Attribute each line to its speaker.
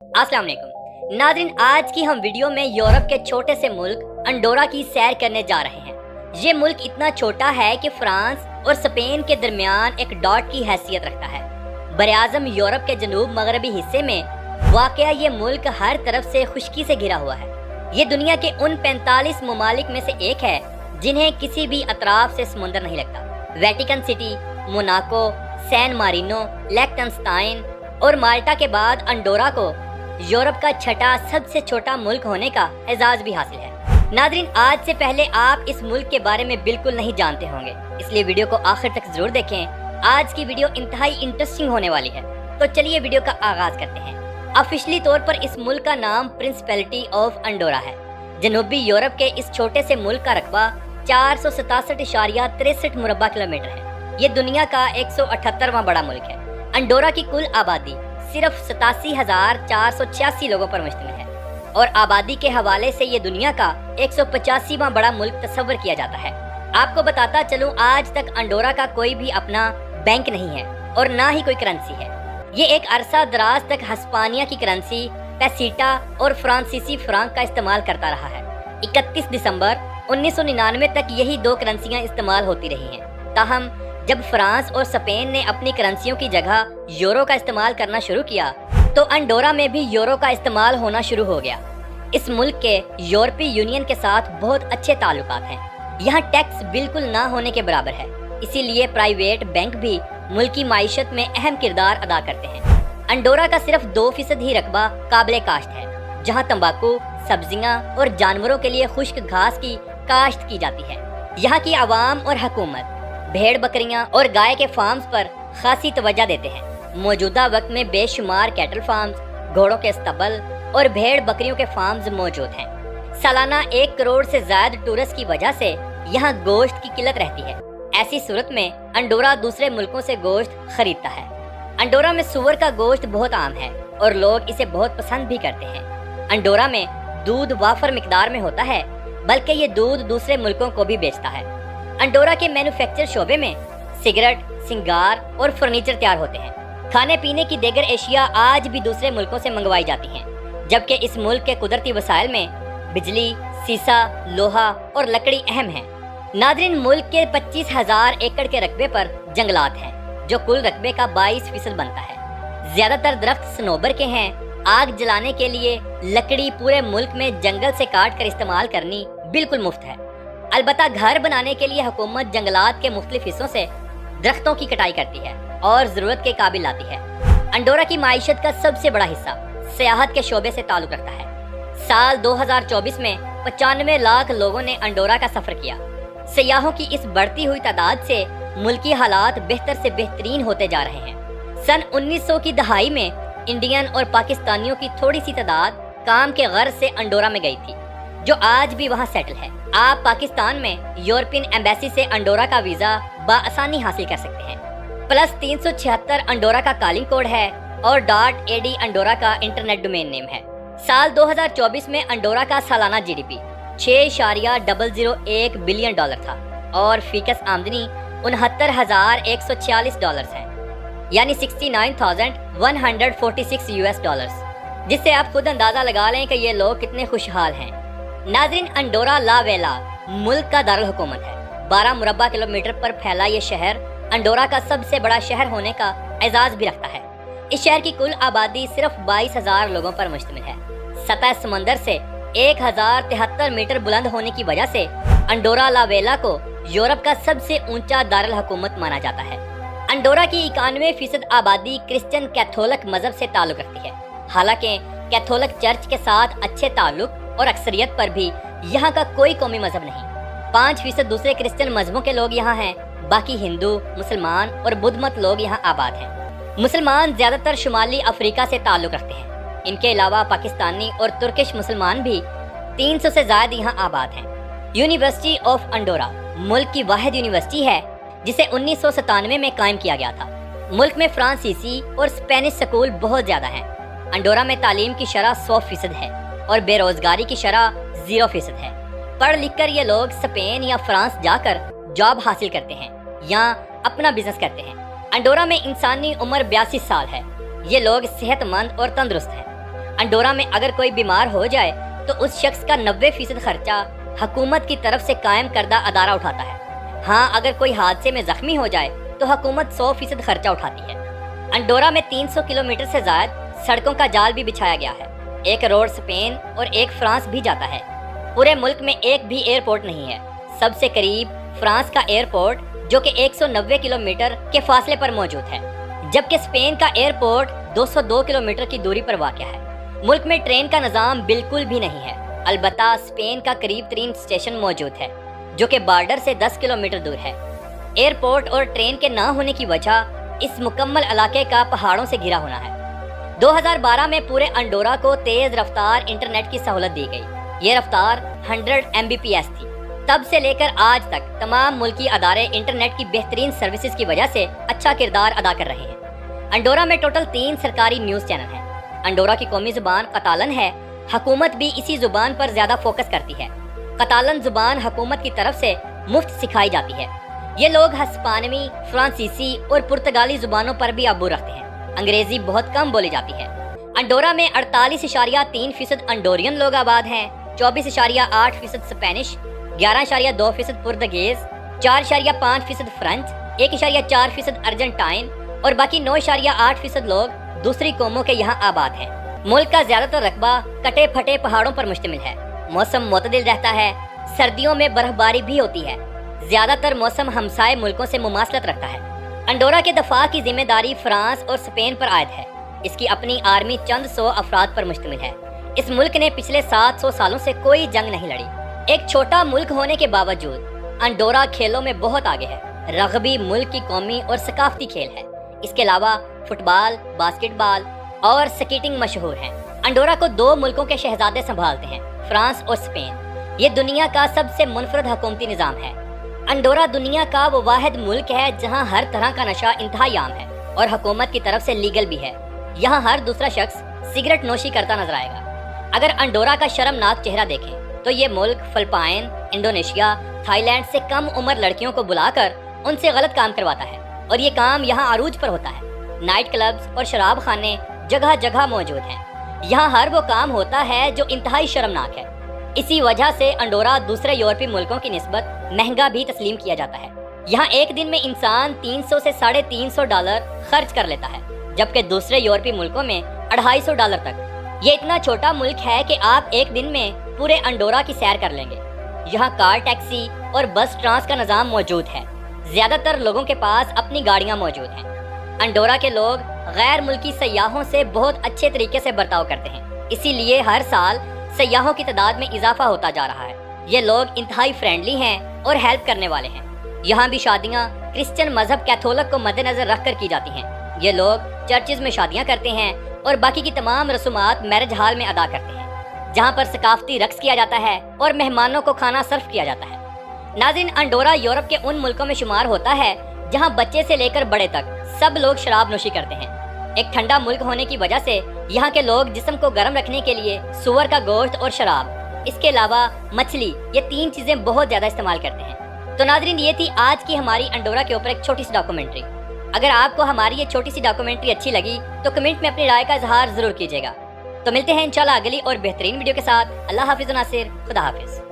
Speaker 1: अस्सलाम वालेकुम नाज़रीन, आज की हम वीडियो में यूरोप के छोटे से मुल्क अंडोरा की सैर करने जा रहे हैं। ये मुल्क इतना छोटा है कि फ्रांस और स्पेन के दरमियान एक डॉट की हैसियत रखता है। बरआज़म यूरोप के जनूब मगरबी हिस्से में वाक़या ये मुल्क हर तरफ से खुश्की से घिरा हुआ है। ये दुनिया के उन 45 ममालिक में से एक है जिन्हें किसी भी अतराफ से समुंदर नहीं लगता। Vatican City, Monaco, San Marino, लिechtenstein और माल्टा के बाद अंडोरा को यूरोप का छठा सबसे छोटा मुल्क होने का एजाज भी हासिल है। नाज़रीन, आज से पहले आप इस मुल्क के बारे में बिल्कुल नहीं जानते होंगे, इसलिए वीडियो को आखिर तक जरूर देखें। आज की वीडियो इंतहाई इंटरेस्टिंग होने वाली है। तो चलिए वीडियो का आगाज करते हैं। ऑफिशियली तौर पर इस मुल्क का नाम प्रिंसिपैलिटी ऑफ अंडोरा है। जनूबी यूरोप के इस छोटे से मुल्क का रकबा 467.63 मुरब्बा किलोमीटर है। ये दुनिया का 178वां बड़ा मुल्क है। अंडोरा की कुल आबादी सिर्फ 87,486 लोगों पर मुश्तमिल है और आबादी के हवाले से ये दुनिया का 185वां बड़ा मुल्क तस्वर किया जाता है। आपको बताता चलूं, आज तक अंडोरा का कोई भी अपना बैंक नहीं है और ना ही कोई करेंसी है। ये एक अरसा दराज तक हिस्पानिया की करेंसी पेसीटा और फ्रांसीसी फ्रांक का इस्तेमाल करता रहा है। 31 दिसंबर 1999 तक यही दो करेंसियां इस्तेमाल होती रही हैं। ताहम जब फ्रांस और स्पेन ने अपनी करेंसियों की जगह यूरो का इस्तेमाल करना शुरू किया तो अंडोरा में भी यूरो का इस्तेमाल होना शुरू हो गया। इस मुल्क के यूरोपीय यूनियन के साथ बहुत अच्छे ताल्लुकात हैं। यहाँ टैक्स बिल्कुल ना होने के बराबर है, इसीलिए प्राइवेट बैंक भी मुल्क की माइशत में अहम किरदार अदा करते हैं। अंडोरा का सिर्फ 2% ही रकबा काबिले काश्त है, जहाँ तंबाकू, सब्जियाँ और जानवरों के लिए खुश्क घास की काश्त की जाती है। यहाँ की आवाम और हुकूमत भेड़ बकरियां और गाय के फार्म्स पर खासी तवज्जो देते हैं। मौजूदा वक्त में बेशुमार कैटल फार्म्स, घोड़ों के अस्तबल और भेड़ बकरियों के फार्म्स मौजूद हैं। सालाना 1 करोड़ से ज्यादा टूरिस्ट की वजह से यहाँ गोश्त की किल्लत रहती है। ऐसी सूरत में अंडोरा दूसरे मुल्कों से गोश्त खरीदता है। अंडोरा में सुअर का गोश्त बहुत आम है और लोग इसे बहुत पसंद भी करते हैं। अंडोरा में दूध वाफर मिकदार में होता है, बल्कि ये दूध दूसरे मुल्कों को भी बेचता है। अंडोरा के मैन्युफैक्चर शोबे में सिगरेट, सिंगार और फर्नीचर तैयार होते हैं। खाने पीने की दीगर एशिया आज भी दूसरे मुल्कों से मंगवाई जाती हैं, जबकि इस मुल्क के कुदरती वसाइल में बिजली, सीसा, लोहा और लकड़ी अहम है। नाज़रीन, मुल्क के 25,000 एकड़ के रकबे पर जंगलात हैं, जो कुल रकबे का 22% बनता है। ज्यादातर दरख्त सनोबर के हैं। आग जलाने के लिए लकड़ी पूरे मुल्क में जंगल से काट कर इस्तेमाल करनी बिल्कुल मुफ्त है। अलबत्ता घर बनाने के लिए हुकूमत जंगलात के मुख्तलिफ हिस्सों से दरख्तों की कटाई करती है और जरूरत के काबिल लाती है। अंडोरा की माइशत का सबसे बड़ा हिस्सा सियाहत के शोबे से ताल्लुक रखता है। साल 2024 में 95 लाख लोगों ने अंडोरा का सफर किया। सयाहों की इस बढ़ती हुई तादाद से मुल्की हालात बेहतर से बेहतरीन होते जा रहे हैं। सन 1900 की दहाई में इंडियन और पाकिस्तानियों की थोड़ी सी तादाद काम के गर्ज से अंडोरा में गई थी, जो आज भी वहाँ सेटल है। आप पाकिस्तान में यूरोपियन एम्बेसी से अंडोरा का वीजा बआसानी हासिल कर सकते हैं। +376 अंडोरा का कॉलिंग कोड है और .ad अंडोरा का इंटरनेट डोमेन नेम है। साल 2024 में अंडोरा का सालाना GDP 6.001 बिलियन डॉलर था और फीकस आमदनी $69,146 है, यानी $69,146 जिससे आप खुद अंदाजा लगा लें कि ये लोग कितने खुशहाल हैं। नाज़रीन, अंडोरा ला वेला मुल्क का दारुल हुकूमत है। 12 मुरब्बा किलोमीटर पर फैला ये शहर अंडोरा का सबसे बड़ा शहर होने का एजाज भी रखता है। इस शहर की कुल आबादी सिर्फ 22,000 लोगों पर मुश्तमिल है। सतह समंदर से 1073 मीटर बुलंद होने की वजह से अंडोरा ला वेला को यूरोप का सबसे ऊंचा दारुल हुकूमत माना जाता है। अंडोरा की 91% आबादी क्रिश्चियन कैथोलिक मजहब से ताल्लुक रखती है। हालांकि कैथोलिक चर्च के साथ अच्छे ताल्लुक और अक्सरियत पर भी यहाँ का कोई कौमी मजहब नहीं। 5% दूसरे क्रिश्चियन मजहबों के लोग यहाँ हैं। बाकी हिंदू, मुसलमान और बुद्ध मत लोग यहाँ आबाद हैं। मुसलमान ज्यादातर शुमाली अफ्रीका से ताल्लुक रखते हैं। इनके अलावा पाकिस्तानी और तुर्किश मुसलमान भी 300 से ज्यादा यहाँ आबाद हैं। यूनिवर्सिटी ऑफ अंडोरा मुल्क की वाहिद यूनिवर्सिटी है जिसे 1997 में कायम किया गया था। मुल्क में फ्रांसीसी और स्पेनिश स्कूल बहुत ज्यादा हैं। अंडोरा में तालीम की शरह 100% है और बेरोजगारी की शरह 0% है। पढ़ लिख कर ये लोग स्पेन या फ्रांस जाकर जॉब हासिल करते हैं या अपना बिजनेस करते हैं। अंडोरा में इंसानी उम्र 82 साल है। ये लोग सेहतमंद और तंदुरुस्त हैं। अंडोरा में अगर कोई बीमार हो जाए तो उस शख्स का 90% खर्चा हुकूमत की तरफ से कायम करदा अदारा उठाता है। हाँ, अगर कोई हादसे में जख्मी हो जाए तो हुकूमत 100% खर्चा उठाती है। अंडोरा में 300 किलोमीटर से ज़्यादा सड़कों का जाल भी बिछाया गया है। एक रोड स्पेन और एक फ्रांस भी जाता है। पूरे मुल्क में एक भी एयरपोर्ट नहीं है। सबसे करीब फ्रांस का एयरपोर्ट जो कि 190 किलोमीटर के फासले पर मौजूद है, जबकि स्पेन का एयरपोर्ट 202 किलोमीटर की दूरी पर वाक़ है। मुल्क में ट्रेन का निज़ाम बिल्कुल भी नहीं है। अलबत्ता स्पेन का करीब तरीन स्टेशन मौजूद है जो कि बॉर्डर से 10 किलोमीटर दूर है। एयरपोर्ट और ट्रेन के ना होने की वजह इस मुकम्मल इलाके का पहाड़ों से घिरा होना है। 2012 में पूरे अंडोरा को तेज़ रफ्तार इंटरनेट की सहूलत दी गई। ये रफ्तार 100 MBPS थी। तब से लेकर आज तक तमाम मुल्की अदारे इंटरनेट की बेहतरीन सर्विसेज की वजह से अच्छा किरदार अदा कर रहे हैं। अंडोरा में टोटल 3 सरकारी न्यूज़ चैनल हैं। अंडोरा की कौमी ज़ुबान कतालन है। हुकूमत भी इसी ज़ुबान पर ज़्यादा फोकस करती है। कतालन ज़ुबान हुकूमत की तरफ से मुफ्त सिखाई जाती है। ये लोग हस्पानवी, फ्रांसीसी और पुर्तगाली ज़ुबानों पर भी अबूर रखते हैं। अंग्रेज़ी बहुत कम बोली जाती है। अंडोरा में 48.3% अंडोरियन लोग आबाद हैं, 24.8% स्पेनिश, 11.2% पुर्तगीज, 4.5% फ्रेंच, 1.4% अर्जेंटाइन और बाकी 9.8% लोग दूसरी कौमों के यहाँ आबाद हैं। मुल्क का ज्यादातर रकबा कटे फटे पहाड़ों पर मुश्तमिल है। मौसम मुतदिल रहता है। सर्दियों में बर्फबारी भी होती है। ज्यादातर मौसम हमसाए मुल्कों से मुमासलत रखता है। अंडोरा के दफा की जिम्मेदारी फ्रांस और स्पेन पर आयद है। इसकी अपनी आर्मी चंद 100 अफराद पर मुश्तमिल है। इस मुल्क ने पिछले 700 सालों से कोई जंग नहीं लड़ी। एक छोटा मुल्क होने के बावजूद अंडोरा खेलों में बहुत आगे है। रग्बी मुल्क की कौमी और सकाफती खेल है। इसके अलावा फुटबॉल, बास्केटबॉल और स्केटिंग मशहूर हैं। अंडोरा को 2 मुल्कों के शहजादे संभालते हैं, फ्रांस और स्पेन। ये दुनिया का सबसे मुनफरद हुकूमती निज़ाम है। अंडोरा दुनिया का वो वाहिद मुल्क है जहाँ हर तरह का नशा इंतहाई आम है और हुकूमत की तरफ से लीगल भी है। यहाँ हर दूसरा शख्स सिगरेट नोशी करता नजर आएगा। अगर अंडोरा का शर्मनाक चेहरा देखें तो ये मुल्क फिलिपाइन, इंडोनेशिया, थाईलैंड से कम उम्र लड़कियों को बुलाकर उनसे गलत काम करवाता है और ये काम यहाँ अरूज पर होता है। नाइट क्लब्स और शराब खाने जगह जगह मौजूद हैं। यहाँ हर वो काम होता है जो इंतहाई शर्मनाक है। इसी वजह से अंडोरा दूसरे यूरोपीय मुल्कों की निस्बत महंगा भी तस्लीम किया जाता है। यहाँ एक दिन में इंसान 300 से $350 खर्च कर लेता है, जबकि दूसरे यूरोपीय मुल्कों में $250 तक। ये इतना छोटा मुल्क है कि आप एक दिन में पूरे अंडोरा की सैर कर लेंगे। यहाँ कार, टैक्सी और बस ट्रांस का निज़ाम मौजूद है। ज्यादातर लोगों के पास अपनी गाड़ियाँ मौजूद हैं। अंडोरा के लोग गैर मुल्की सयाहों से बहुत अच्छे तरीके से बर्ताव करते हैं, इसीलिए हर साल सयाहों की तादाद में इजाफा होता जा रहा है। ये लोग इंतहाई फ्रेंडली हैं और हेल्प करने वाले हैं। यहाँ भी शादियाँ क्रिश्चियन मजहब कैथोलिक को मद्देनजर रख कर की जाती हैं। ये लोग चर्चिज में शादियाँ करते हैं और बाकी की तमाम रसूमात मैरिज हॉल में अदा करते हैं, जहाँ पर सकाफती रक्स किया जाता है और मेहमानों को खाना सर्व किया जाता है। नाज़रीन, अंडोरा यूरोप के उन मुल्कों में शुमार होता है जहाँ बच्चे से लेकर बड़े तक सब लोग शराब नोशी करते हैं। एक ठंडा मुल्क होने की वजह से यहाँ के लोग जिस्म को गर्म रखने के लिए सुअर का गोश्त और शराब, इसके अलावा मछली, ये 3 चीजें बहुत ज्यादा इस्तेमाल करते हैं। तो नाज़रीन, ये थी आज की हमारी अंडोरा के ऊपर एक छोटी सी डॉक्यूमेंट्री। अगर आपको हमारी ये छोटी सी डॉक्यूमेंट्री अच्छी लगी तो कमेंट में अपनी राय का इजहार जरूर कीजिएगा। तो मिलते हैं इंशाल्लाह अगली और बेहतरीन वीडियो के साथ। अल्लाह हाफिज़ नासिर, खुदा हाफिज़।